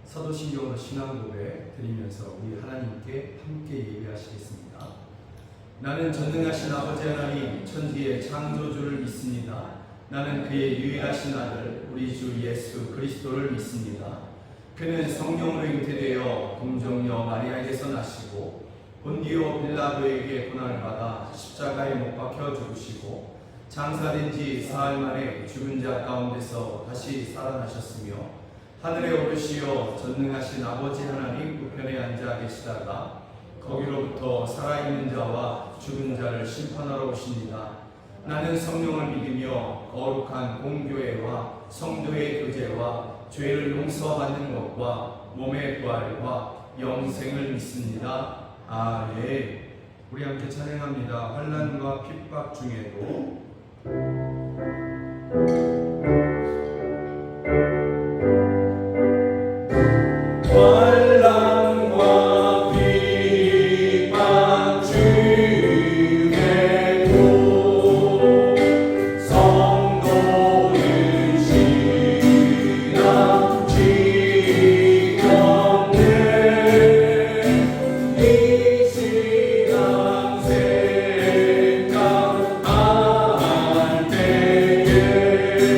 사도신경으로 신앙 고백 드리면서 우리 하나님께 함께 예배하시겠습니다. 나는 전능하신 아버지 하나님 천지의 창조주를 믿습니다. 나는 그의 유일하신 아들 우리 주 예수 그리스도를 믿습니다. 그는 성령으로 잉태되어 동정녀 마리아에게서 나시고 본디오 빌라도에게 고난을 받아 십자가에 못 박혀 죽으시고 장사된 지 사흘 만에 죽은 자 가운데서 다시 살아나셨으며 하늘에 오르시어 전능하신 아버지 하나님 우편에 앉아 계시다가 거기로부터 살아있는 자와 죽은 자를 심판하러 오십니다. 나는 성령을 믿으며 거룩한 공교회와 성도의 교제와 죄를 용서받는 것과 몸의 부활과 영생을 믿습니다. 아멘. 우리 함께 찬양합니다. 환난과 핍박 중에도 이 시간 생각 할 때에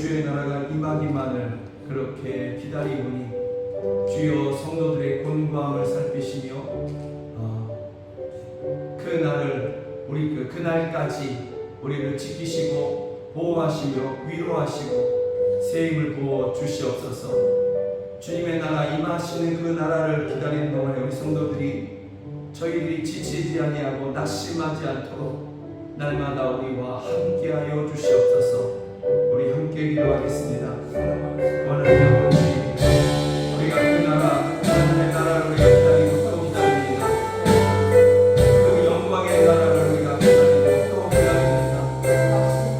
주의 나라가 임하기만을 그렇게 기다리오니 주여 성도들의 곤고함을 살피시며 그날까지 우리를 지키시고 보호하시며 위로하시고 새 힘을 부어 주시옵소서. 주님의 나라 임하시는 그 나라를 기다리는 동안에 우리 성도들이 저희들이 지치지 아니하고 낙심하지 않도록 날마다 우리와 함께하여 주시옵소서. 우리 함께 기도하겠습니다. 원하는 아버지, 우리가 그 나라 하나님의 나라를 우리가 기다리고 또 기다립니다. 그 영광의 나라를 우리가 기다리고 또 기다립니다.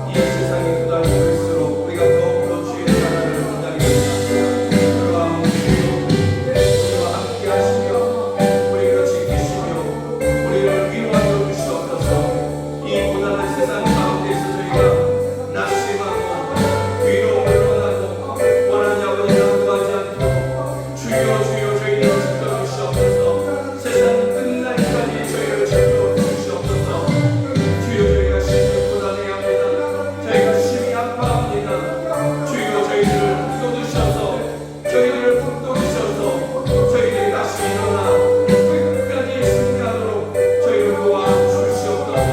이 세상이 고달릴수록 우리가 더욱더 주의 나라를 기다립니다. 그러한 우리와 함께 하시며 우리를 지키시며 우리를 위로하여 주시옵소서. 이 고난의 세상 가운데서 저희가 낙심하고 위로를 원하고 원하는 아버지 양보하지 않고 주여 저희를 지켜 주시옵소서. 세상 끝날까지 저희를 지켜 주시옵소서. 주여 저희가 심히 고단해야 합니다. 저희가 심히 아파합니다. 주여 저희를 쏟으셔서 저희를 북돋으셔서 저희들이 다시 일어나 끝까지 승리하도록 저희를 도와주시옵소서.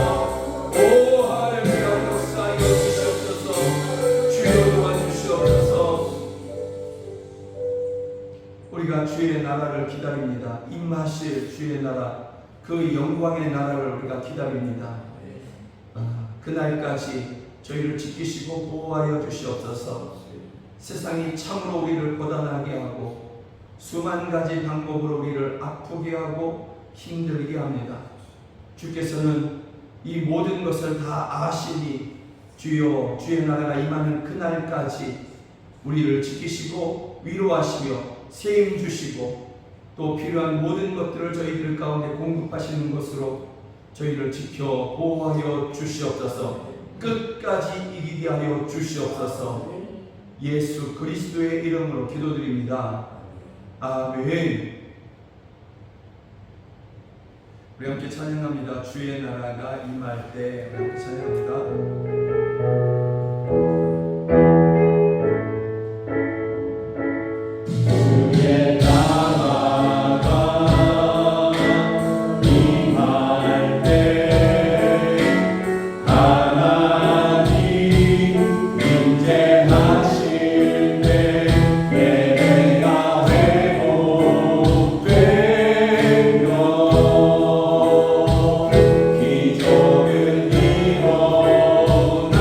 오 할렐루야 역사하여 주시옵소서. 주여 도와주시옵소서. 우리가 주의 나라를 기다립니다. 임하실 주의 나라, 그 영광의 나라를 우리가 기다립니다. 그날까지 저희를 지키시고 보호하여 주시옵소서. 세상이 참으로 우리를 고단하게 하고 수만 가지 방법으로 우리를 아프게 하고 힘들게 합니다. 주께서는 이 모든 것을 다 아시니 주여 주의 나라가 임하는 그날까지 우리를 지키시고 위로하시며 새 힘 주시고 또 필요한 모든 것들을 저희들 가운데 공급하시는 것으로 저희를 지켜 보호하여 주시옵소서. 끝까지 이기게 하여 주시옵소서. 예수 그리스도의 이름으로 기도드립니다. 아멘. 우리 함께 찬양합니다. 주의 나라가 임할 때 우리 함께 찬양합니다. 기적은 일어나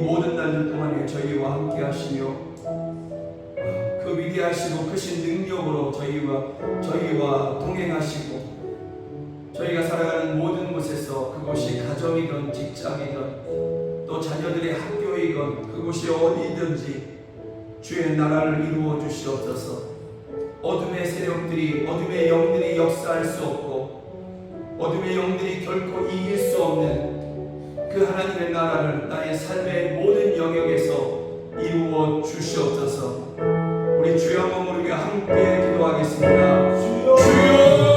모든 날들 동안에 저희와 함께 하시며 그 위대하시고 크신 능력으로 저희와 동행하시고 저희가 살아가는 모든 곳에서 그곳이 가정이든 직장이든 또 자녀들의 학교이건 그곳이 어디든지 주의 나라를 이루어 주시옵소서. 어둠의 세력들이 어둠의 영들이 역사할 수 없고 어둠의 영들이 결코 이길 수 없는 그 하나님의 나라를 나의 삶의 모든 영역에서 이루어 주시옵소서. 우리 주여 한번 우리가 함께 기도하겠습니다. 주여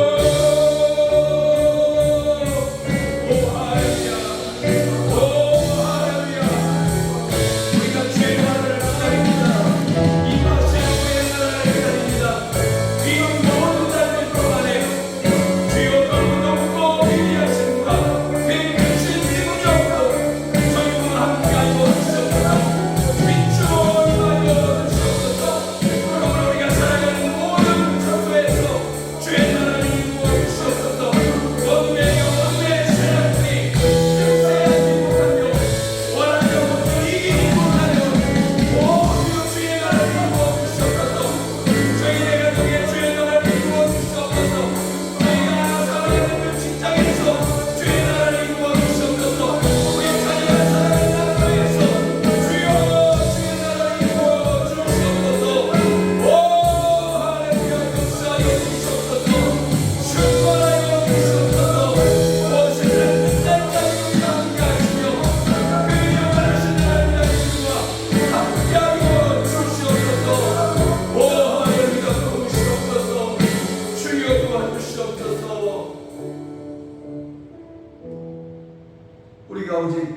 우리가 오직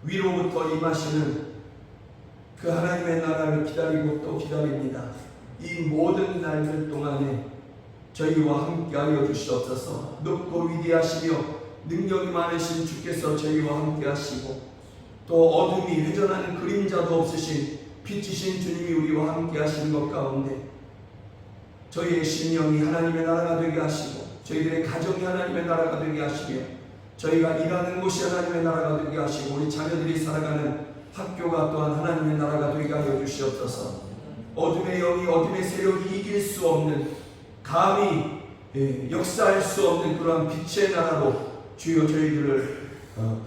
위로부터 임하시는 그 하나님의 나라를 기다리고 또 기다립니다. 이 모든 날들 동안에 저희와 함께하여 주시옵소서. 높고 위대하시며 능력이 많으신 주께서 저희와 함께하시고 또 어둠이 회전하는 그림자도 없으신 빛이신 주님이 우리와 함께하시는 것 가운데 저희의 심령이 하나님의 나라가 되게 하시고 저희들의 가정이 하나님의 나라가 되게 하시며 저희가 일하는 곳이 하나님의 나라가 되게 하시고 우리 자녀들이 살아가는 학교가 또한 하나님의 나라가 되게 하여 주시옵소서. 어둠의 영이 어둠의 세력이 이길 수 없는 감히 역사할 수 없는 그러한 빛의 나라로 주여 저희들을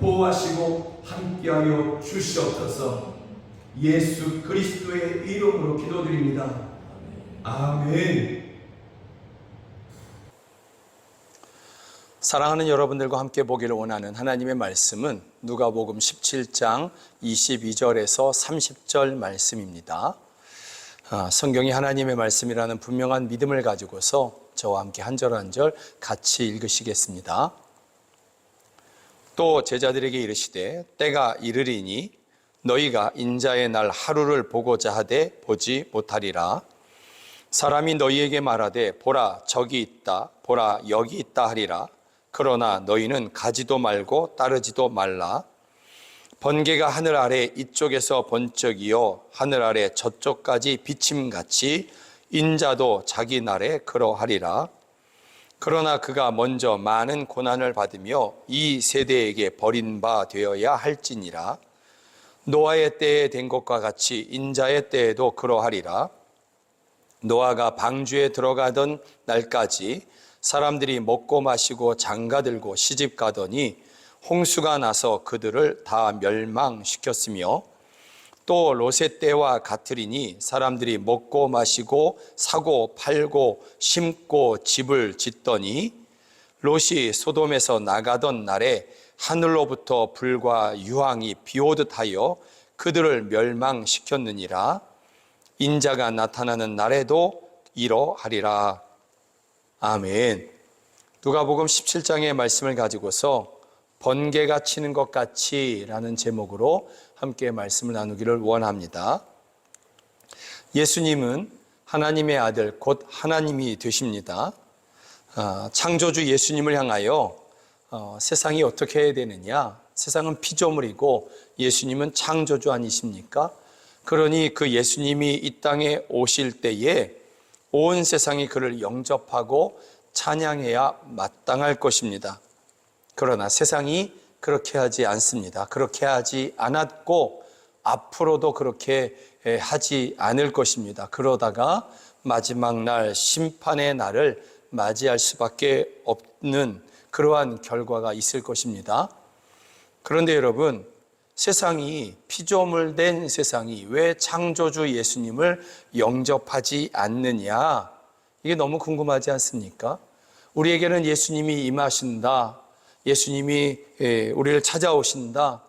보호하시고 함께하여 주시옵소서. 예수 그리스도의 이름으로 기도드립니다. 아멘. 사랑하는 여러분들과 함께 보기를 원하는 하나님의 말씀은 누가복음 17장 22절에서 30절 말씀입니다. 성경이 하나님의 말씀이라는 분명한 믿음을 가지고서 저와 함께 한 절 한 절 같이 읽으시겠습니다. 또 제자들에게 이르시되 때가 이르리니 너희가 인자의 날 하루를 보고자 하되 보지 못하리라. 사람이 너희에게 말하되 보라 저기 있다 보라 여기 있다 하리라. 그러나 너희는 가지도 말고 따르지도 말라. 번개가 하늘 아래 이쪽에서 번쩍이어 하늘 아래 저쪽까지 비침같이 인자도 자기 날에 그러하리라. 그러나 그가 먼저 많은 고난을 받으며 이 세대에게 버린 바 되어야 할지니라. 노아의 때에 된 것과 같이 인자의 때에도 그러하리라. 노아가 방주에 들어가던 날까지 사람들이 먹고 마시고 장가들고 시집가더니 홍수가 나서 그들을 다 멸망시켰으며 또 롯의 때와 같으리니 사람들이 먹고 마시고 사고 팔고 심고 집을 짓더니 롯이 소돔에서 나가던 날에 하늘로부터 불과 유황이 비오듯 하여 그들을 멸망시켰느니라. 인자가 나타나는 날에도 이러하리라. 아멘. 누가복음 17장의 말씀을 가지고서 번개가 치는 것 같이 라는 제목으로 함께 말씀을 나누기를 원합니다. 예수님은 하나님의 아들 곧 하나님이 되십니다. 창조주 예수님을 향하여 세상이 어떻게 해야 되느냐? 세상은 피조물이고 예수님은 창조주 아니십니까? 그러니 그 예수님이 이 땅에 오실 때에 온 세상이 그를 영접하고 찬양해야 마땅할 것입니다. 그러나 세상이 그렇게 하지 않습니다. 그렇게 하지 않았고 앞으로도 그렇게 하지 않을 것입니다. 그러다가 마지막 날 심판의 날을 맞이할 수밖에 없는 그러한 결과가 있을 것입니다. 그런데 여러분, 세상이 피조물된 세상이 왜 창조주 예수님을 영접하지 않느냐? 이게 너무 궁금하지 않습니까? 우리에게는 예수님이 임하신다. 예수님이 우리를 찾아오신다.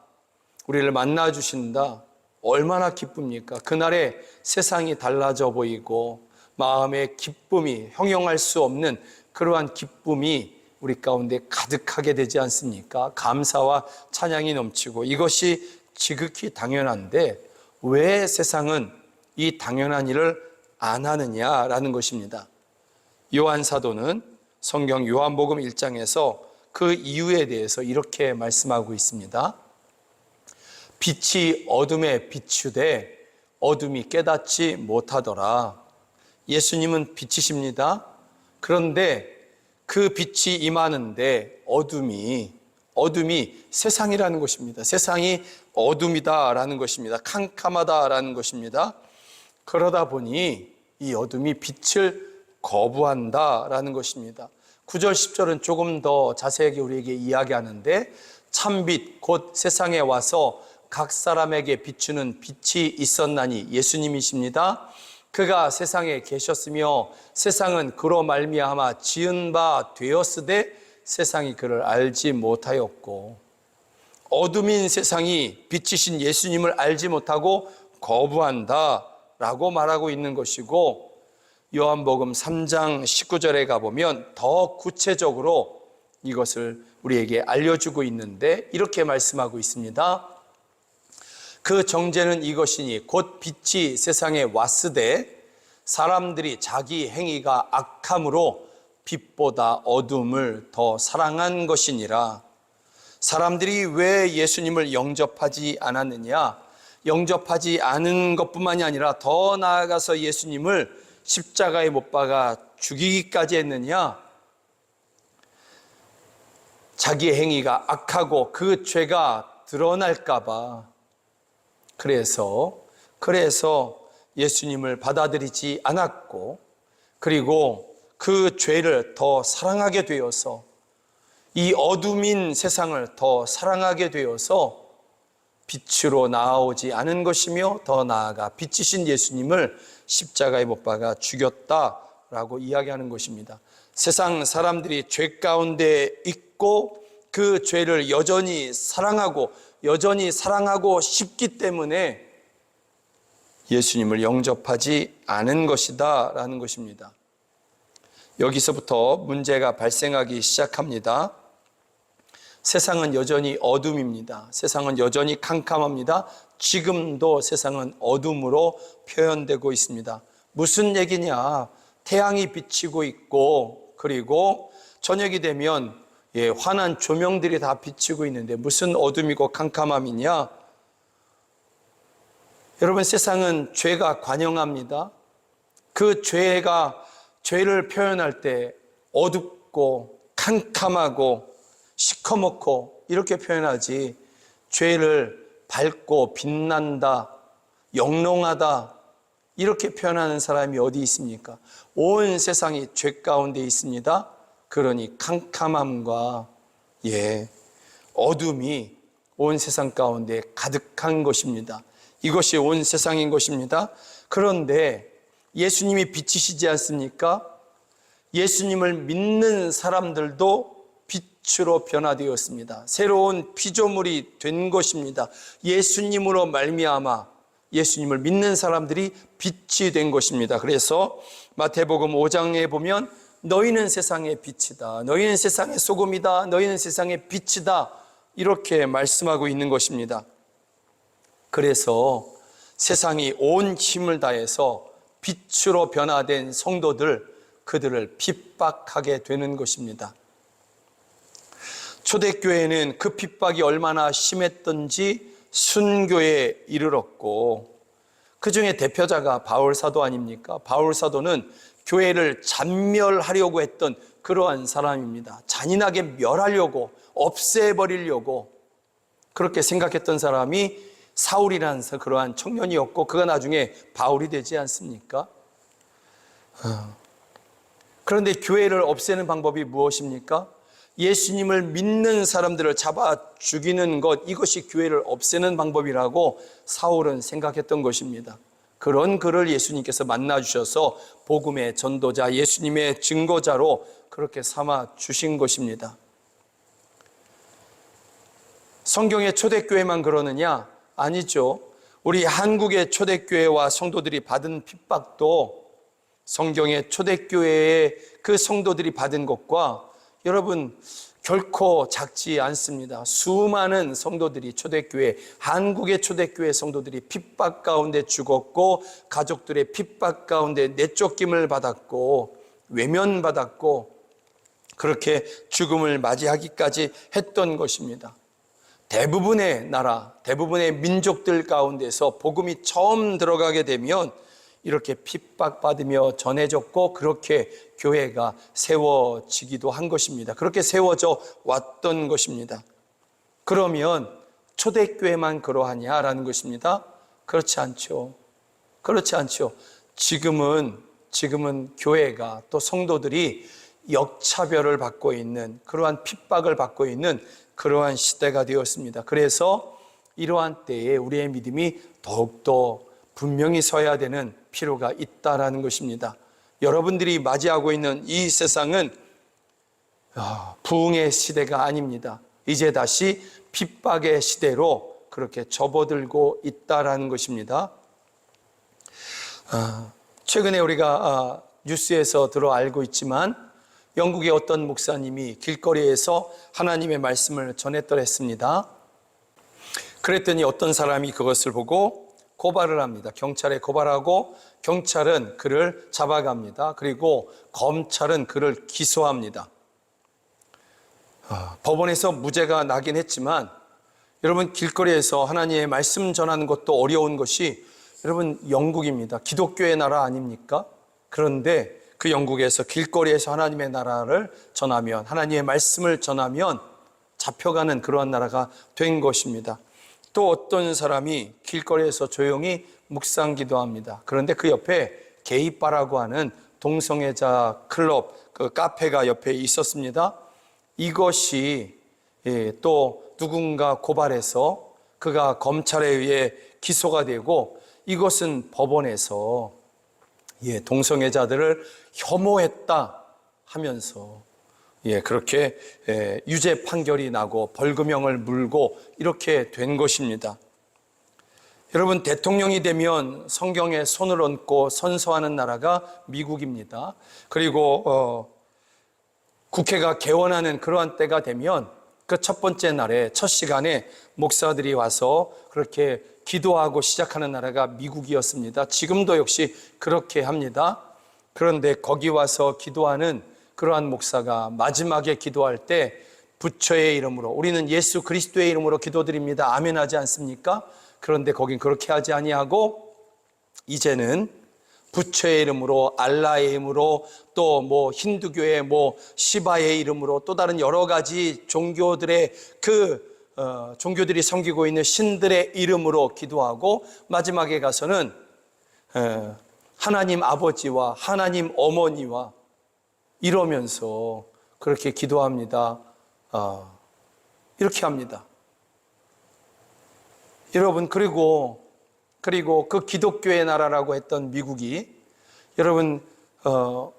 우리를 만나주신다. 얼마나 기쁩니까? 그날에 세상이 달라져 보이고 마음의 기쁨이 형용할 수 없는 그러한 기쁨이 우리 가운데 가득하게 되지 않습니까? 감사와 찬양이 넘치고 이것이 지극히 당연한데 왜 세상은 이 당연한 일을 안 하느냐라는 것입니다. 요한 사도는 성경 요한복음 1장에서 그 이유에 대해서 이렇게 말씀하고 있습니다. 빛이 어둠에 비추되 어둠이 깨닫지 못하더라. 예수님은 빛이십니다. 그런데 그 빛이 임하는데 어둠이 세상이라는 것입니다. 세상이 어둠이다라는 것입니다. 캄캄하다라는 것입니다. 그러다 보니 이 어둠이 빛을 거부한다라는 것입니다. 9절 10절은 조금 더 자세하게 우리에게 이야기하는데 참빛 곧 세상에 와서 각 사람에게 비추는 빛이 있었나니 예수님이십니다. 그가 세상에 계셨으며 세상은 그로 말미암아 지은 바 되었으되 세상이 그를 알지 못하였고 어둠인 세상이 빛이신 예수님을 알지 못하고 거부한다라고 말하고 있는 것이고 요한복음 3장 19절에 가보면 더 구체적으로 이것을 우리에게 알려주고 있는데 이렇게 말씀하고 있습니다. 그 정죄는 이것이니 곧 빛이 세상에 왔으되 사람들이 자기 행위가 악함으로 빛보다 어둠을 더 사랑한 것이니라. 사람들이 왜 예수님을 영접하지 않았느냐? 영접하지 않은 것뿐만이 아니라 더 나아가서 예수님을 십자가에 못 박아 죽이기까지 했느냐? 자기의 행위가 악하고 그 죄가 드러날까 봐. 그래서 예수님을 받아들이지 않았고 그리고 그 죄를 더 사랑하게 되어서 이 어둠인 세상을 더 사랑하게 되어서 빛으로 나아오지 않은 것이며 더 나아가 빛이신 예수님을 십자가에 못 박아 죽였다라고 이야기하는 것입니다. 세상 사람들이 죄 가운데 있고 그 죄를 여전히 사랑하고 싶기 때문에 예수님을 영접하지 않은 것이다 라는 것입니다. 여기서부터 문제가 발생하기 시작합니다. 세상은 여전히 어둠입니다. 세상은 여전히 캄캄합니다. 지금도 세상은 어둠으로 표현되고 있습니다. 무슨 얘기냐? 태양이 비치고 있고 그리고 저녁이 되면 환한 조명들이 다 비치고 있는데 무슨 어둠이고 캄캄함이냐? 여러분, 세상은 죄가 관영합니다. 그 죄를 표현할 때 어둡고 캄캄하고 시커멓고 이렇게 표현하지 죄를 밝고 빛난다, 영롱하다 이렇게 표현하는 사람이 어디 있습니까? 온 세상이 죄 가운데 있습니다. 그러니 캄캄함과 어둠이 온 세상 가운데 가득한 것입니다. 이것이 온 세상인 것입니다. 그런데 예수님이 빛이시지 않습니까? 예수님을 믿는 사람들도 빛으로 변화되었습니다. 새로운 피조물이 된 것입니다. 예수님으로 말미암아 예수님을 믿는 사람들이 빛이 된 것입니다. 그래서 마태복음 5장에 보면 너희는 세상의 빛이다. 너희는 세상의 소금이다. 너희는 세상의 빛이다. 이렇게 말씀하고 있는 것입니다. 그래서 세상이 온 힘을 다해서 빛으로 변화된 성도들, 그들을 핍박하게 되는 것입니다. 초대교회는 그 핍박이 얼마나 심했던지 순교에 이르렀고 그 중에 대표자가 바울사도 아닙니까? 바울사도는 교회를 잔멸하려고 했던 그러한 사람입니다. 잔인하게 멸하려고, 없애버리려고 그렇게 생각했던 사람이 사울이라는 그러한 청년이었고 그가 나중에 바울이 되지 않습니까? 그런데 교회를 없애는 방법이 무엇입니까? 예수님을 믿는 사람들을 잡아 죽이는 것, 이것이 교회를 없애는 방법이라고 사울은 생각했던 것입니다. 그런 그를 예수님께서 만나주셔서 복음의 전도자, 예수님의 증거자로 그렇게 삼아 주신 것입니다. 성경의 초대교회만 그러느냐? 아니죠. 우리 한국의 초대교회와 성도들이 받은 핍박도 성경의 초대교회의 그 성도들이 받은 것과 여러분 결코 작지 않습니다. 수많은 성도들이 초대교회, 한국의 초대교회 성도들이 핍박 가운데 죽었고 가족들의 핍박 가운데 내쫓김을 받았고 외면받았고 그렇게 죽음을 맞이하기까지 했던 것입니다. 대부분의 나라, 대부분의 민족들 가운데서 복음이 처음 들어가게 되면 이렇게 핍박받으며 전해졌고 그렇게 교회가 세워지기도 한 것입니다. 그렇게 세워져 왔던 것입니다. 그러면 초대교회만 그러하냐라는 것입니다. 그렇지 않죠. 그렇지 않죠. 지금은 교회가 또 성도들이 역차별을 받고 있는 그러한 핍박을 받고 있는 그러한 시대가 되었습니다. 그래서 이러한 때에 우리의 믿음이 더욱더 분명히 서야 되는 필요가 있다라는 것입니다. 여러분들이 맞이하고 있는 이 세상은 부흥의 시대가 아닙니다. 이제 다시 핍박의 시대로 그렇게 접어들고 있다라는 것입니다. 최근에 우리가 뉴스에서 들어 알고 있지만 영국의 어떤 목사님이 길거리에서 하나님의 말씀을 전했더랬습니다. 그랬더니 어떤 사람이 그것을 보고 고발을 합니다. 경찰에 고발하고 경찰은 그를 잡아갑니다. 그리고 검찰은 그를 기소합니다. 법원에서 무죄가 나긴 했지만 여러분 길거리에서 하나님의 말씀 전하는 것도 어려운 것이 여러분 영국입니다. 기독교의 나라 아닙니까? 그런데 그 영국에서 길거리에서 하나님의 나라를 전하면 하나님의 말씀을 전하면 잡혀가는 그러한 나라가 된 것입니다. 또 어떤 사람이 길거리에서 조용히 묵상 기도합니다. 그런데 그 옆에 게이바라고 하는 동성애자 클럽, 그 카페가 옆에 있었습니다. 이것이 또 누군가 고발해서 그가 검찰에 의해 기소가 되고 이것은 법원에서 동성애자들을 혐오했다 하면서 그렇게 유죄 판결이 나고 벌금형을 물고 이렇게 된 것입니다. 여러분 대통령이 되면 성경에 손을 얹고 선서하는 나라가 미국입니다. 그리고 국회가 개원하는 그러한 때가 되면 그 첫 번째 날에 첫 시간에 목사들이 와서 그렇게 기도하고 시작하는 나라가 미국이었습니다. 지금도 역시 그렇게 합니다. 그런데 거기 와서 기도하는 그러한 목사가 마지막에 기도할 때 부처의 이름으로 우리는 예수 그리스도의 이름으로 기도드립니다. 아멘 하지 않습니까? 그런데 거긴 그렇게 하지 아니하고 이제는 부처의 이름으로 알라의 이름으로 또 뭐 힌두교의 뭐 시바의 이름으로 또 다른 여러 가지 종교들의 종교들이 섬기고 있는 신들의 이름으로 기도하고 마지막에 가서는 하나님 아버지와 하나님 어머니와 이러면서 그렇게 기도합니다. 이렇게 합니다. 여러분 그리고 그 기독교의 나라라고 했던 미국이 여러분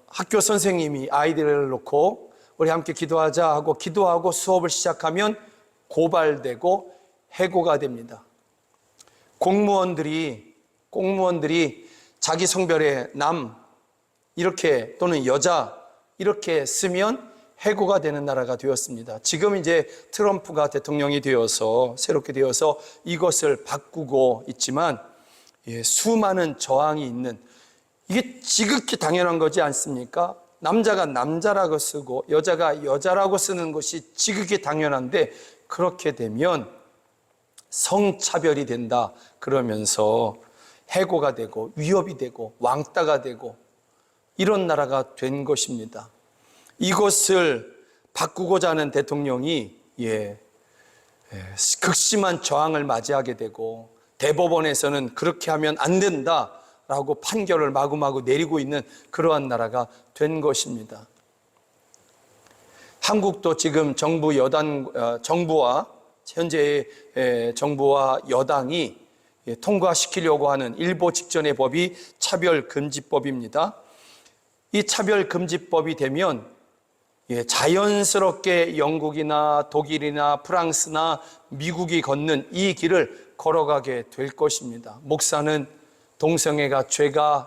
학교 선생님이 아이들을 놓고 우리 함께 기도하자 하고 기도하고 수업을 시작하면 고발되고 해고가 됩니다. 공무원들이 자기 성별의 남 이렇게 또는 여자 이렇게 쓰면 해고가 되는 나라가 되었습니다. 지금 이제 트럼프가 대통령이 되어서 새롭게 되어서 이것을 바꾸고 있지만 수많은 저항이 있는 이게 지극히 당연한 거지 않습니까? 남자가 남자라고 쓰고 여자가 여자라고 쓰는 것이 지극히 당연한데 그렇게 되면 성차별이 된다 그러면서 해고가 되고 위협이 되고 왕따가 되고 이런 나라가 된 것입니다. 이것을 바꾸고자 하는 대통령이 극심한 저항을 맞이하게 되고 대법원에서는 그렇게 하면 안 된다라고 판결을 마구마구 내리고 있는 그러한 나라가 된 것입니다. 한국도 지금 정부와 현재의 정부와 여당이 통과시키려고 하는 일보 직전의 법이 차별금지법입니다. 이 차별금지법이 되면 자연스럽게 영국이나 독일이나 프랑스나 미국이 걷는 이 길을 걸어가게 될 것입니다. 목사는 동성애가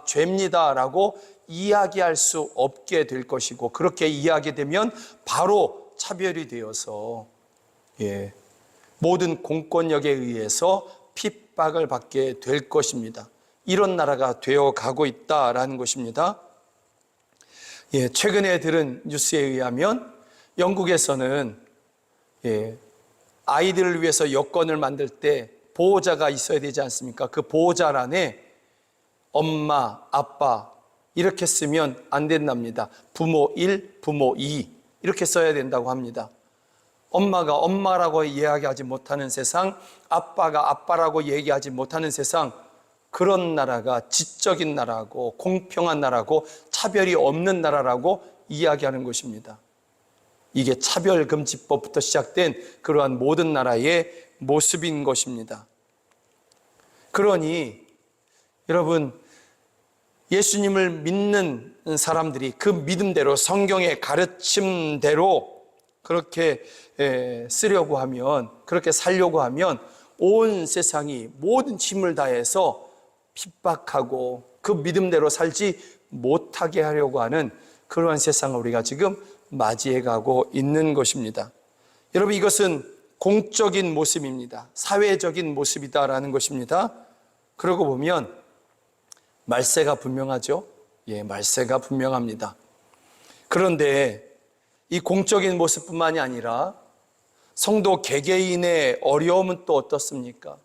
죄입니다라고 이야기할 수 없게 될 것이고, 그렇게 이야기되면 바로 차별이 되어서 모든 공권력에 의해서 핍박을 받게 될 것입니다. 이런 나라가 되어가고 있다라는 것입니다. 최근에 들은 뉴스에 의하면 영국에서는 아이들을 위해서 여권을 만들 때 보호자가 있어야 되지 않습니까? 그 보호자란에 엄마, 아빠 이렇게 쓰면 안 된답니다. 부모 1, 부모 2 이렇게 써야 된다고 합니다. 엄마가 엄마라고 이야기하지 못하는 세상, 아빠가 아빠라고 얘기하지 못하는 세상, 그런 나라가 지적인 나라고 공평한 나라고 차별이 없는 나라라고 이야기하는 것입니다. 이게 차별금지법부터 시작된 그러한 모든 나라의 모습인 것입니다. 그러니 여러분, 예수님을 믿는 사람들이 그 믿음대로 성경의 가르침대로 그렇게 쓰려고 하면, 그렇게 살려고 하면 온 세상이 모든 힘을 다해서 핍박하고 그 믿음대로 살지 못하게 하려고 하는 그러한 세상을 우리가 지금 맞이해 가고 있는 것입니다. 여러분, 이것은 공적인 모습입니다. 사회적인 모습이다라는 것입니다. 그러고 보면 말세가 분명하죠. 말세가 분명합니다. 그런데 이 공적인 모습뿐만이 아니라 성도 개개인의 어려움은 또 어떻습니까?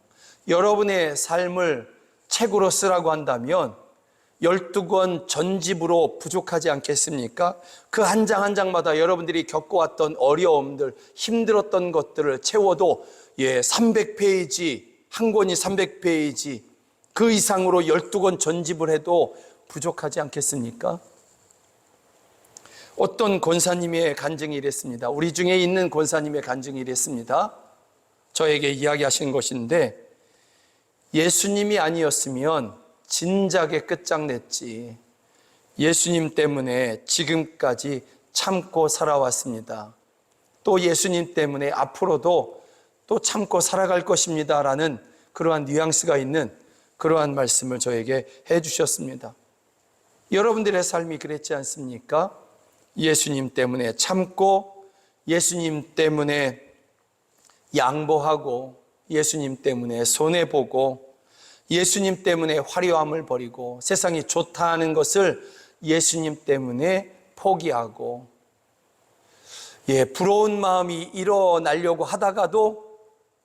여러분의 삶을 책으로 쓰라고 한다면 12권 전집으로 부족하지 않겠습니까? 그 한 장 한 장마다 여러분들이 겪어왔던 어려움들, 힘들었던 것들을 채워도 300페이지, 한 권이 300페이지, 그 이상으로 12권 전집을 해도 부족하지 않겠습니까? 어떤 권사님의 간증이 이랬습니다. 우리 중에 있는 권사님의 간증이 이랬습니다. 저에게 이야기하신 것인데, 예수님이 아니었으면 진작에 끝장냈지. 예수님 때문에 지금까지 참고 살아왔습니다. 또 예수님 때문에 앞으로도 또 참고 살아갈 것입니다. 라는 그러한 뉘앙스가 있는 그러한 말씀을 저에게 해주셨습니다. 여러분들의 삶이 그랬지 않습니까? 예수님 때문에 참고, 예수님 때문에 양보하고, 예수님 때문에 손해보고, 예수님 때문에 화려함을 버리고, 세상이 좋다 하는 것을 예수님 때문에 포기하고, 부러운 마음이 일어나려고 하다가도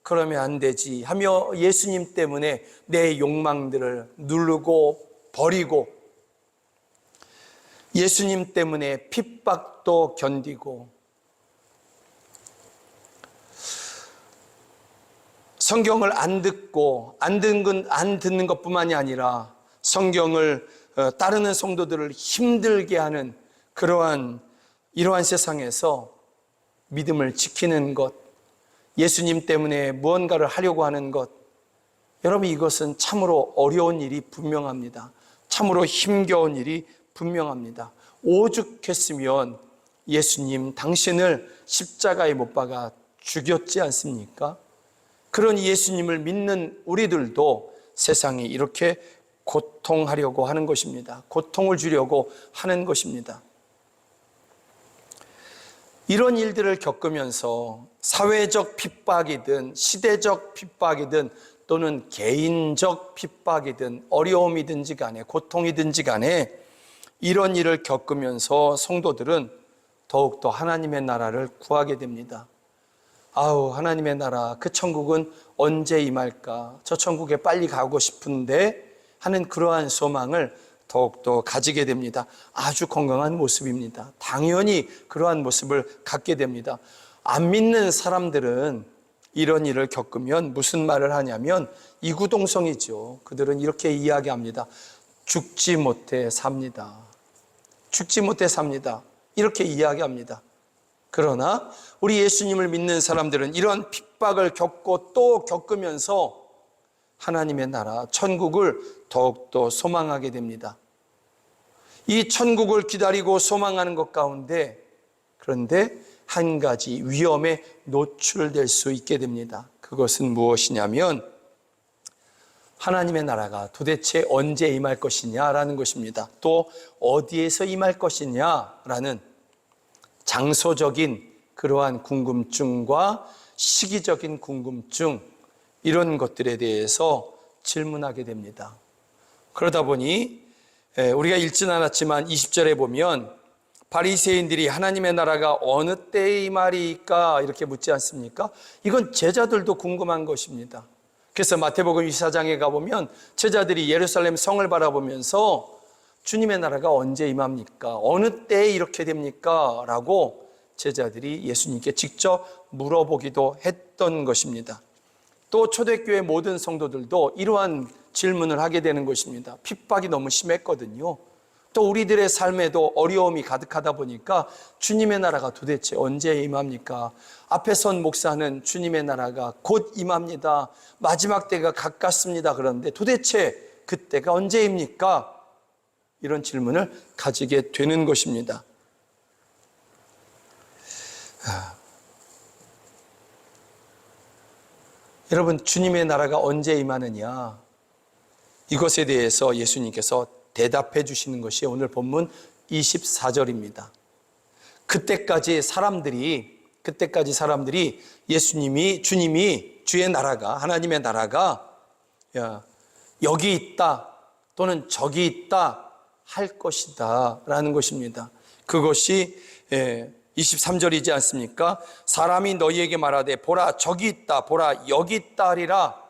그러면 안 되지 하며 예수님 때문에 내 욕망들을 누르고 버리고, 예수님 때문에 핍박도 견디고, 성경을 안 듣는 것뿐만이 아니라 성경을 따르는 성도들을 힘들게 하는 이러한 세상에서 믿음을 지키는 것, 예수님 때문에 무언가를 하려고 하는 것, 여러분, 이것은 참으로 어려운 일이 분명합니다. 참으로 힘겨운 일이 분명합니다. 오죽했으면 예수님 당신을 십자가에 못 박아 죽였지 않습니까? 그런 예수님을 믿는 우리들도 세상이 이렇게 고통하려고 하는 것입니다. 고통을 주려고 하는 것입니다. 이런 일들을 겪으면서 사회적 핍박이든 시대적 핍박이든 또는 개인적 핍박이든 어려움이든지 간에 고통이든지 간에 이런 일을 겪으면서 성도들은 더욱더 하나님의 나라를 구하게 됩니다. 아우, 하나님의 나라, 그 천국은 언제 임할까? 저 천국에 빨리 가고 싶은데 하는 그러한 소망을 더욱더 가지게 됩니다. 아주 건강한 모습입니다. 당연히 그러한 모습을 갖게 됩니다. 안 믿는 사람들은 이런 일을 겪으면 무슨 말을 하냐면 이구동성이죠. 그들은 이렇게 이야기합니다. 죽지 못해 삽니다. 죽지 못해 삽니다. 이렇게 이야기합니다. 그러나 우리 예수님을 믿는 사람들은 이런 핍박을 겪고 또 겪으면서 하나님의 나라, 천국을 더욱더 소망하게 됩니다. 이 천국을 기다리고 소망하는 것 가운데 그런데 한 가지 위험에 노출될 수 있게 됩니다. 그것은 무엇이냐면 하나님의 나라가 도대체 언제 임할 것이냐라는 것입니다. 또 어디에서 임할 것이냐라는 장소적인 그러한 궁금증과 시기적인 궁금증, 이런 것들에 대해서 질문하게 됩니다. 그러다 보니 우리가 읽진 않았지만 20절에 보면 바리새인들이 하나님의 나라가 어느 때에 임하리까 이렇게 묻지 않습니까? 이건 제자들도 궁금한 것입니다. 그래서 마태복음 24장에 가보면 제자들이 예루살렘 성을 바라보면서 주님의 나라가 언제 임합니까? 어느 때에 이렇게 됩니까? 라고 제자들이 예수님께 직접 물어보기도 했던 것입니다. 또 초대교회 모든 성도들도 이러한 질문을 하게 되는 것입니다. 핍박이 너무 심했거든요. 또 우리들의 삶에도 어려움이 가득하다 보니까 주님의 나라가 도대체 언제 임합니까? 앞에 선 목사는 주님의 나라가 곧 임합니다. 마지막 때가 가깝습니다. 그런데 도대체 그때가 언제입니까? 이런 질문을 가지게 되는 것입니다. 여러분, 주님의 나라가 언제 임하느냐? 이것에 대해서 예수님께서 대답해 주시는 것이 오늘 본문 24절입니다. 그때까지 사람들이 주님이 주의 나라가, 하나님의 나라가 여기 있다 또는 저기 있다 할 것이다 라는 것입니다. 그것이 23절이지 않습니까? 사람이 너희에게 말하되 보라 저기 있다, 보라 여기 있다 하리라.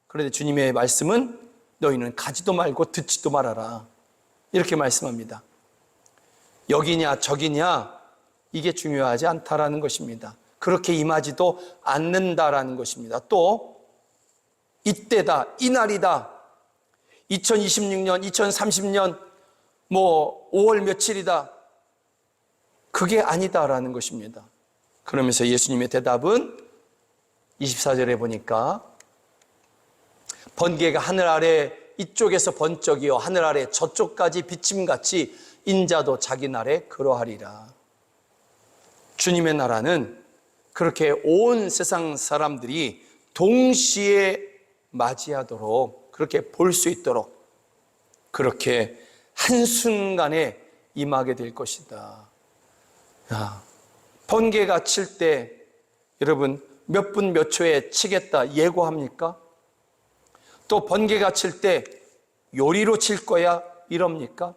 그런데 주님의 말씀은 너희는 가지도 말고 듣지도 말아라, 이렇게 말씀합니다. 여기냐 저기냐 이게 중요하지 않다라는 것입니다. 그렇게 임하지도 않는다라는 것입니다. 또 이때다, 이날이다, 2026년, 2030년 5월 며칠이다, 그게 아니다라는 것입니다. 그러면서 예수님의 대답은 24절에 보니까 번개가 하늘 아래 이쪽에서 번쩍이어 하늘 아래 저쪽까지 비침같이 인자도 자기 날에 그러하리라. 주님의 나라는 그렇게 온 세상 사람들이 동시에 맞이하도록, 그렇게 볼 수 있도록 그렇게 한순간에 임하게 될 것이다. 번개가 칠 때 여러분 몇 분 몇 초에 치겠다 예고합니까? 또 번개가 칠 때 요리로 칠 거야 이럽니까?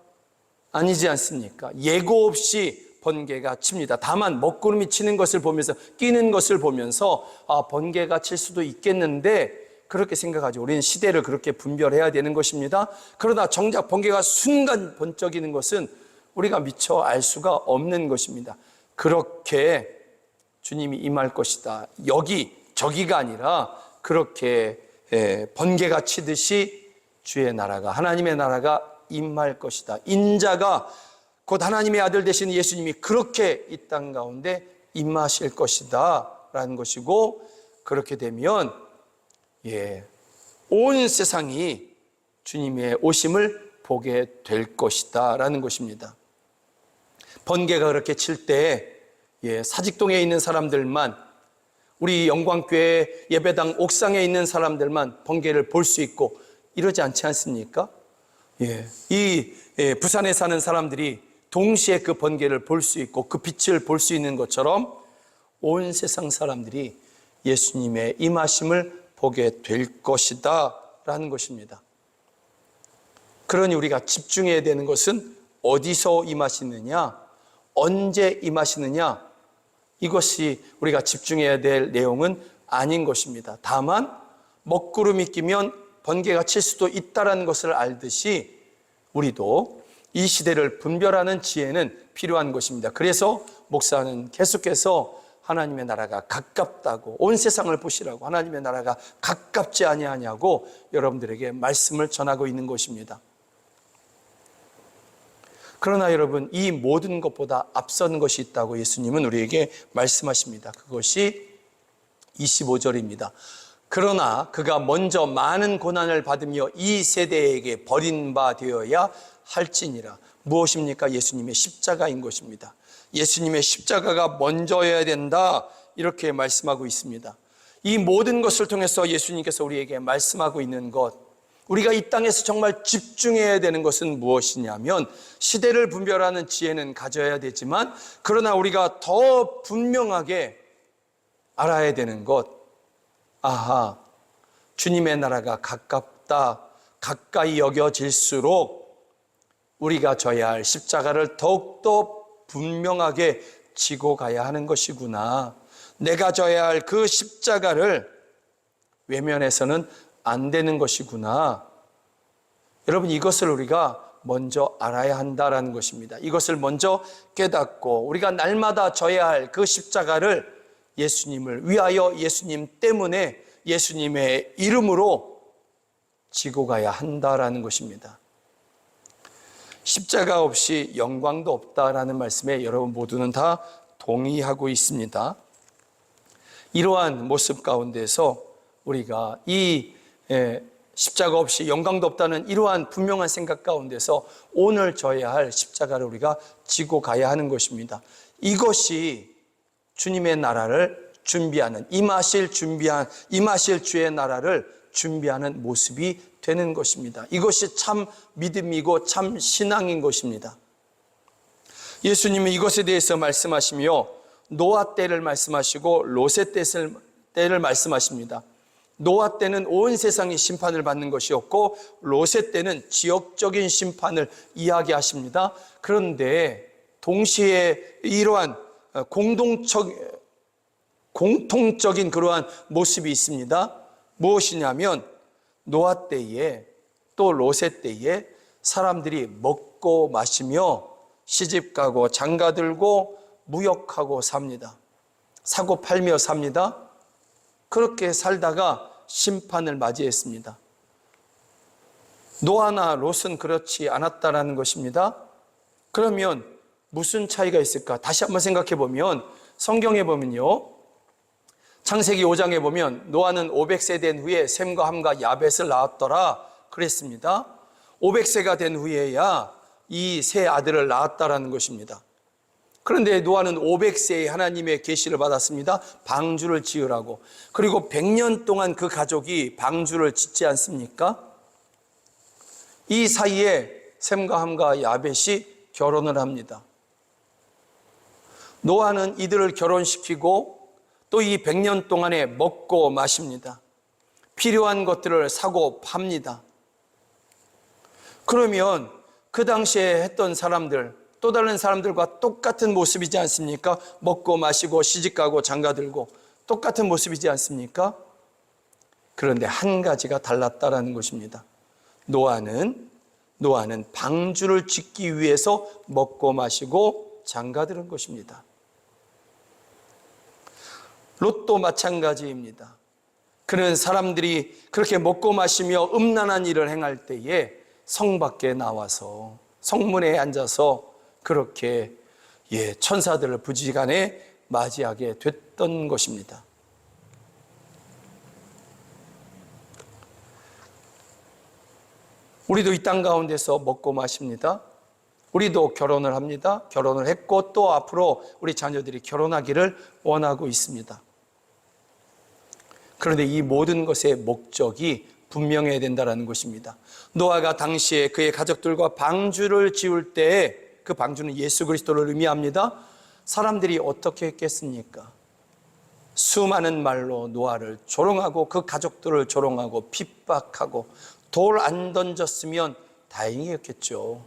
아니지 않습니까? 예고 없이 번개가 칩니다. 다만 먹구름이 치는 것을 보면서, 끼는 것을 보면서 번개가 칠 수도 있겠는데 그렇게 생각하죠. 우리는 시대를 그렇게 분별해야 되는 것입니다. 그러나 정작 번개가 순간 번쩍이는 것은 우리가 미처 알 수가 없는 것입니다. 그렇게 주님이 임할 것이다, 여기 저기가 아니라 그렇게 번개가 치듯이 주의 나라가, 하나님의 나라가 임할 것이다. 인자가 곧 하나님의 아들 되신 예수님이 그렇게 이 땅 가운데 임하실 것이다 라는 것이고, 그렇게 되면 온 세상이 주님의 오심을 보게 될 것이다 라는 것입니다. 번개가 그렇게 칠 때 사직동에 있는 사람들만, 우리 영광교회 예배당 옥상에 있는 사람들만 번개를 볼 수 있고 이러지 않지 않습니까? 이 부산에 사는 사람들이 동시에 그 번개를 볼 수 있고 그 빛을 볼 수 있는 것처럼 온 세상 사람들이 예수님의 임하심을 보게 될 것이다 라는 것입니다. 그러니 우리가 집중해야 되는 것은 어디서 임하시느냐, 언제 임하시느냐, 이것이 우리가 집중해야 될 내용은 아닌 것입니다. 다만 먹구름이 끼면 번개가 칠 수도 있다는 것을 알듯이 우리도 이 시대를 분별하는 지혜는 필요한 것입니다. 그래서 목사는 계속해서 하나님의 나라가 가깝다고, 온 세상을 보시라고 하나님의 나라가 가깝지 아니하냐고 여러분들에게 말씀을 전하고 있는 것입니다. 그러나 여러분, 이 모든 것보다 앞서는 것이 있다고 예수님은 우리에게 말씀하십니다. 그것이 25절입니다. 그러나 그가 먼저 많은 고난을 받으며 이 세대에게 버림받아야 할지니라. 무엇입니까? 예수님의 십자가인 것입니다. 예수님의 십자가가 먼저여야 된다, 이렇게 말씀하고 있습니다. 이 모든 것을 통해서 예수님께서 우리에게 말씀하고 있는 것, 우리가 이 땅에서 정말 집중해야 되는 것은 무엇이냐면, 시대를 분별하는 지혜는 가져야 되지만 그러나 우리가 더 분명하게 알아야 되는 것, 아하, 주님의 나라가 가깝다, 가까이 여겨질수록 우리가 져야 할 십자가를 더욱더 분명하게 지고 가야 하는 것이구나. 내가 져야 할 그 십자가를 외면해서는 안 되는 것이구나. 여러분, 이것을 우리가 먼저 알아야 한다라는 것입니다. 이것을 먼저 깨닫고 우리가 날마다 져야 할 그 십자가를 예수님을 위하여, 예수님 때문에, 예수님의 이름으로 지고 가야 한다라는 것입니다. 십자가 없이 영광도 없다라는 말씀에 여러분 모두는 다 동의하고 있습니다. 이러한 모습 가운데서 우리가 이 십자가 없이 영광도 없다는 이러한 분명한 생각 가운데서 오늘 져야 할 십자가를 우리가 지고 가야 하는 것입니다. 이것이 주님의 나라를 준비하는, 임하실 주의 나라를 준비하는 모습이 되는 것입니다. 이것이 참 믿음이고 참 신앙인 것입니다. 예수님은 이것에 대해서 말씀하시며 노아 때를 말씀하시고 롯의 때를 말씀하십니다. 노아 때는 온 세상이 심판을 받는 것이었고 롯의 때는 지역적인 심판을 이야기하십니다. 그런데 동시에 이러한 공통적인 그러한 모습이 있습니다. 무엇이냐면 노아 때에 또 롯의 때에 사람들이 먹고 마시며 시집가고 장가들고 무역하고 삽니다. 사고 팔며 삽니다. 그렇게 살다가 심판을 맞이했습니다. 노아나 롯은 그렇지 않았다라는 것입니다. 그러면 무슨 차이가 있을까? 다시 한번 생각해 보면 성경에 보면요, 창세기 5장에 보면 노아는 500세 된 후에 셈과 함과 야벳을 낳았더라 그랬습니다. 500세가 된 후에야 이 세 아들을 낳았다라는 것입니다. 그런데 노아는 500세에 하나님의 계시를 받았습니다. 방주를 지으라고. 그리고 100년 동안 그 가족이 방주를 짓지 않습니까? 이 사이에 셈과 함과 야벳이 결혼을 합니다. 노아는 이들을 결혼시키고 또 이 100년 동안에 먹고 마십니다. 필요한 것들을 사고 팝니다. 그러면 그 당시에 했던 사람들, 또 다른 사람들과 똑같은 모습이지 않습니까? 먹고 마시고 시집가고 장가들고 똑같은 모습이지 않습니까? 그런데 한 가지가 달랐다라는 것입니다. 노아는 방주를 짓기 위해서 먹고 마시고 장가들은 것입니다. 롯도 마찬가지입니다. 그는 사람들이 그렇게 먹고 마시며 음란한 일을 행할 때에 성 밖에 나와서 성문에 앉아서 그렇게 천사들을 부지간에 맞이하게 됐던 것입니다. 우리도 이 땅 가운데서 먹고 마십니다. 우리도 결혼을 합니다. 결혼을 했고 또 앞으로 우리 자녀들이 결혼하기를 원하고 있습니다. 그런데 이 모든 것의 목적이 분명해야 된다는 것입니다. 노아가 당시에 그의 가족들과 방주를 지을 때에 그 방주는 예수 그리스도를 의미합니다. 사람들이 어떻게 했겠습니까? 수많은 말로 노아를 조롱하고 그 가족들을 조롱하고 핍박하고 돌 안 던졌으면 다행이었겠죠.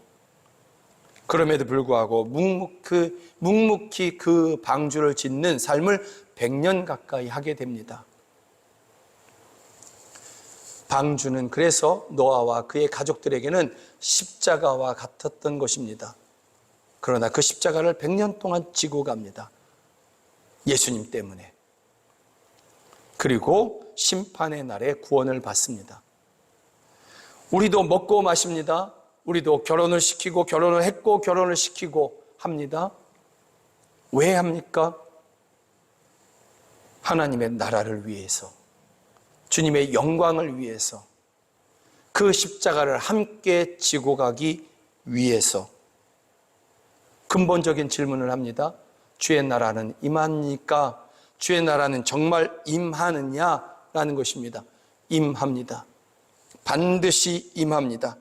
그럼에도 불구하고 묵묵히 그 방주를 짓는 삶을 100년 가까이 하게 됩니다. 방주는 그래서 노아와 그의 가족들에게는 십자가와 같았던 것입니다. 그러나 그 십자가를 100년 동안 지고 갑니다. 예수님 때문에. 그리고 심판의 날에 구원을 받습니다. 우리도 먹고 마십니다. 우리도 결혼을 시키고 결혼을 했고 결혼을 시키고 합니다. 왜 합니까? 하나님의 나라를 위해서, 주님의 영광을 위해서, 그 십자가를 함께 지고 가기 위해서. 근본적인 질문을 합니다. 주의 나라는 임합니까? 주의 나라는 정말 임하느냐라는 것입니다. 임합니다. 반드시 임합니다.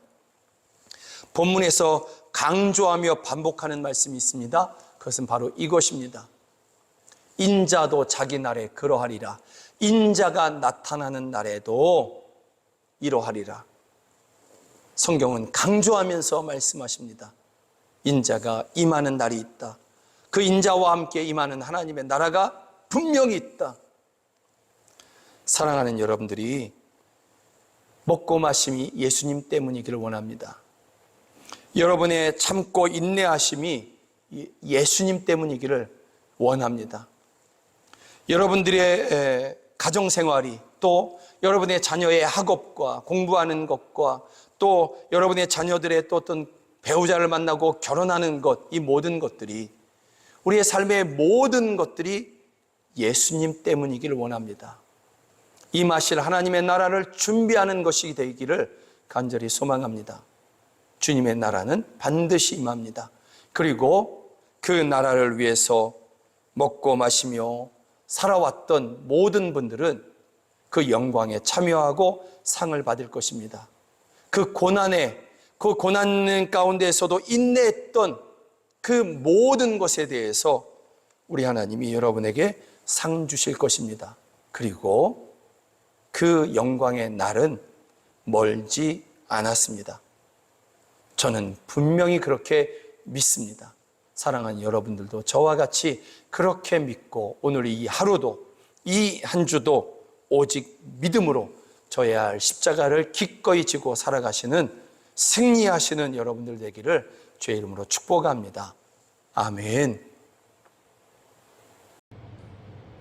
본문에서 강조하며 반복하는 말씀이 있습니다. 그것은 바로 이것입니다. 인자도 자기 날에 그러하리라. 인자가 나타나는 날에도 이러하리라. 성경은 강조하면서 말씀하십니다. 인자가 임하는 날이 있다. 그 인자와 함께 임하는 하나님의 나라가 분명히 있다. 사랑하는 여러분들이 먹고 마심이 예수님 때문이기를 원합니다. 여러분의 참고 인내하심이 예수님 때문이기를 원합니다. 여러분들의 가정생활이, 또 여러분의 자녀의 학업과 공부하는 것과, 또 여러분의 자녀들의 또 어떤 배우자를 만나고 결혼하는 것, 이 모든 것들이, 우리의 삶의 모든 것들이 예수님 때문이기를 원합니다. 임하실 하나님의 나라를 준비하는 것이 되기를 간절히 소망합니다. 주님의 나라는 반드시 임합니다. 그리고 그 나라를 위해서 먹고 마시며 살아왔던 모든 분들은 그 영광에 참여하고 상을 받을 것입니다. 그 고난 가운데에서도 인내했던 그 모든 것에 대해서 우리 하나님이 여러분에게 상 주실 것입니다. 그리고 그 영광의 날은 멀지 않았습니다. 저는 분명히 그렇게 믿습니다. 사랑하는 여러분들도 저와 같이 그렇게 믿고 오늘 이 하루도, 이 한 주도 오직 믿음으로 져야 할 십자가를 기꺼이 지고 살아가시는, 승리하시는 여러분들 되기를 주의 이름으로 축복합니다. 아멘.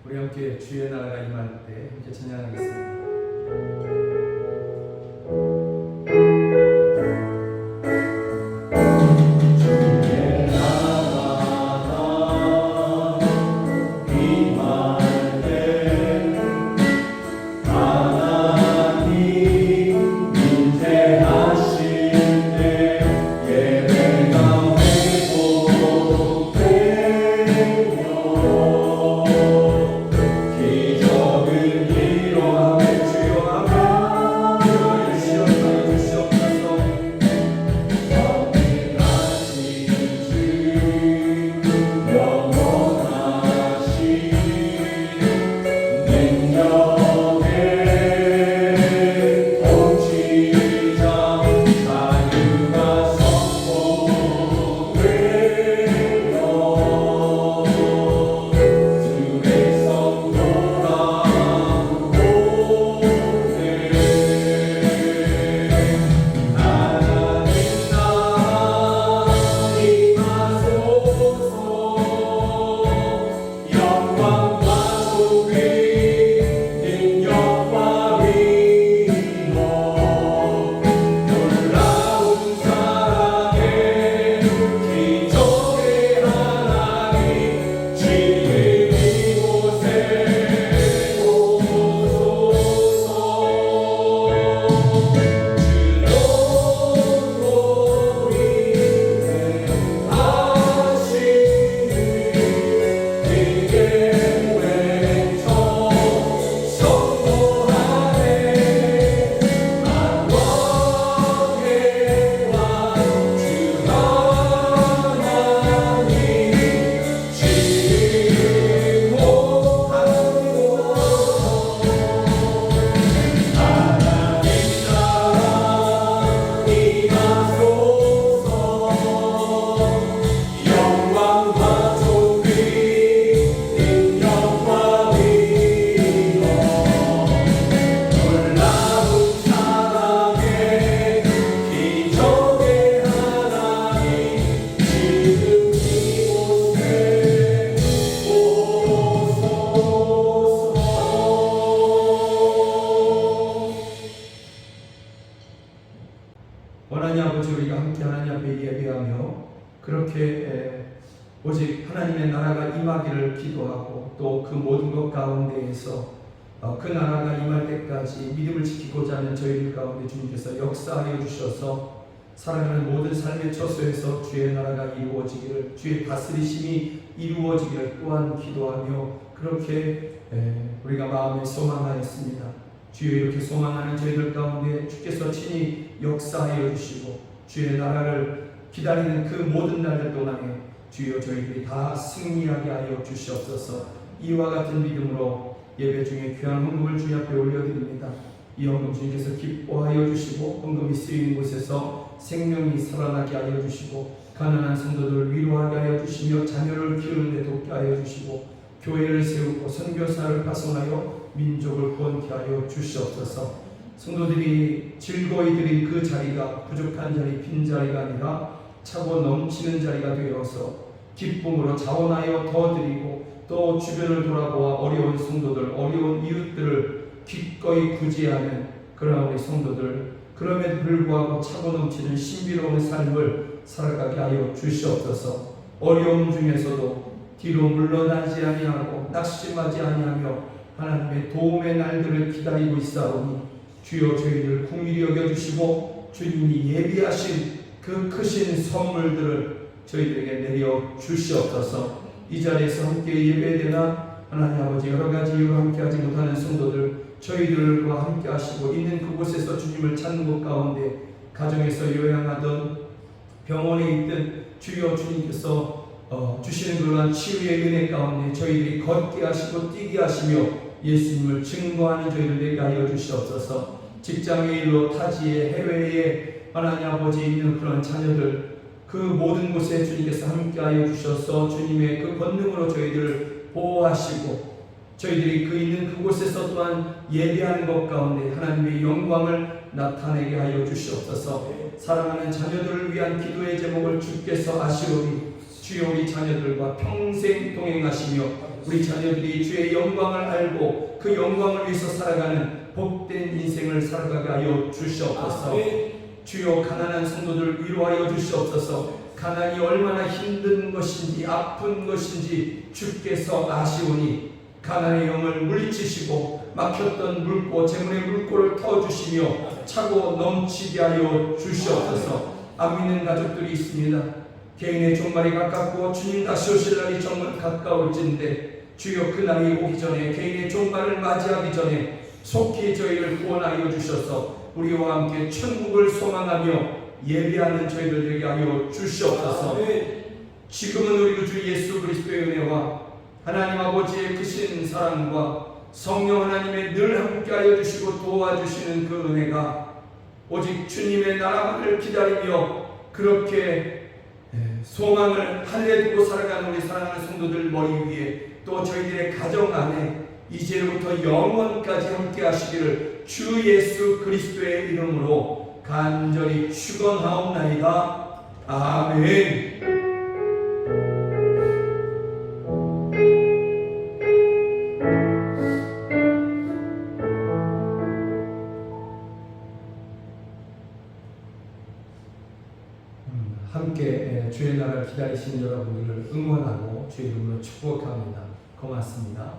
우리 함께 주의 나라가 임할 때 함께 찬양하겠습니다. 기적은 이루어가겠지. 원하니 아버지 우리가 함께 하나님 앞에 예배하며 그렇게 오직 하나님의 나라가 임하기를 기도하고 또 그 모든 것 가운데에서 그 나라가 임할 때까지 믿음을 지키고자 하는 저희들 가운데 주님께서 역사하여 주셔서 살아가는 모든 삶의 처소에서 주의 나라가 이루어지기를, 주의 다스리심이 이루어지기를 또한 기도하며 그렇게 우리가 마음에 소망하였습니다. 주여 이렇게 소망하는 저희들 가운데 주께서 친히 역사하여 주시고 주의 나라를 기다리는 그 모든 날들 동안에 주여 저희들이 다 승리하게 하여 주시옵소서. 이와 같은 믿음으로 예배 중에 귀한 헌금을 주님 앞에 올려드립니다. 이 헌금 주님께서 기뻐하여 주시고 헌금이 쓰이는 곳에서 생명이 살아나게 하여 주시고 가난한 성도들을 위로하게 하여 주시며 자녀를 키우는 데 돕게 하여 주시고 교회를 세우고 선교사를 파송하여 민족을 구원케 하여 주시옵소서. 성도들이 즐거이 드린 그 자리가 부족한 자리, 빈 자리가 아니라 차고 넘치는 자리가 되어서 기쁨으로 자원하여 더 드리고 또 주변을 돌아보아 어려운 성도들, 어려운 이웃들을 기꺼이 구제하는 그러한 우리 성도들, 그럼에도 불구하고 차고 넘치는 신비로운 삶을 살아가게 하여 주시옵소서. 어려움 중에서도 뒤로 물러나지 아니하고 낙심하지 아니하며 하나님의 도움의 날들을 기다리고 있사오니 주여 저희를 긍휼히 여겨주시고 주님이 예비하신 그 크신 선물들을 저희들에게 내려 주시옵소서. 이 자리에서 함께 예배되나 하나님 아버지 여러 가지 이유로 함께하지 못하는 성도들 저희들과 함께 하시고 있는 그곳에서 주님을 찾는 것 가운데 가정에서 요양하던 병원에 있든 주여 주님께서 주시는 그러한 치유의 은혜 가운데 저희들이 걷게 하시고 뛰게 하시며 예수님을 증거하는 저희들 되게 하여 주시옵소서. 직장의 일로 타지에 해외에 하나님 아버지 있는 그런 자녀들 그 모든 곳에 주님께서 함께하여 주셔서 주님의 그 권능으로 저희들을 보호하시고 저희들이 그 있는 그곳에서 또한 예배하는 것 가운데 하나님의 영광을 나타내게 하여 주시옵소서. 사랑하는 자녀들을 위한 기도의 제목을 주께서 아시오니 주여 우리 자녀들과 평생 동행하시며 우리 자녀들이 주의 영광을 알고 그 영광을 위해서 살아가는 복된 인생을 살아가게 하여 주시옵소서. 주여 가난한 성도들 위로하여 주시옵소서. 가난이 얼마나 힘든 것인지 아픈 것인지 주께서 아시오니 가난의 영을 물리치시고 막혔던 물고 재물의 물고를 터주시며 차고 넘치게 하여 주시옵소서. 안 믿는 가족들이 있습니다. 개인의 종말이 가깝고 주님 다시 오실 날이 정말 가까울진데 주여 그 날이 오기 전에 개인의 종말을 맞이하기 전에 속히 저희를 구원하여 주셔서 우리와 함께 천국을 소망하며 예배하는 저희들 되게 하여 주시옵소서. 지금은 우리 주 예수 그리스도의 은혜와 하나님 아버지의 크신 사랑과 성령 하나님의 늘 함께하여 주시고 도와주시는 그 은혜가 오직 주님의 나라만을 기다리며 그렇게 소망을 할례 두고 살아가는 우리 사랑하는 성도들 머리 위에 또 저희들의 가정 안에 이제부터 영원까지 함께 하시기를 주 예수 그리스도의 이름으로 간절히 축원하옵나이다. 아멘. 함께 주의 나라를 기다리시는 여러분들을 응원하고 주의 이름으로 축복합니다. 고맙습니다.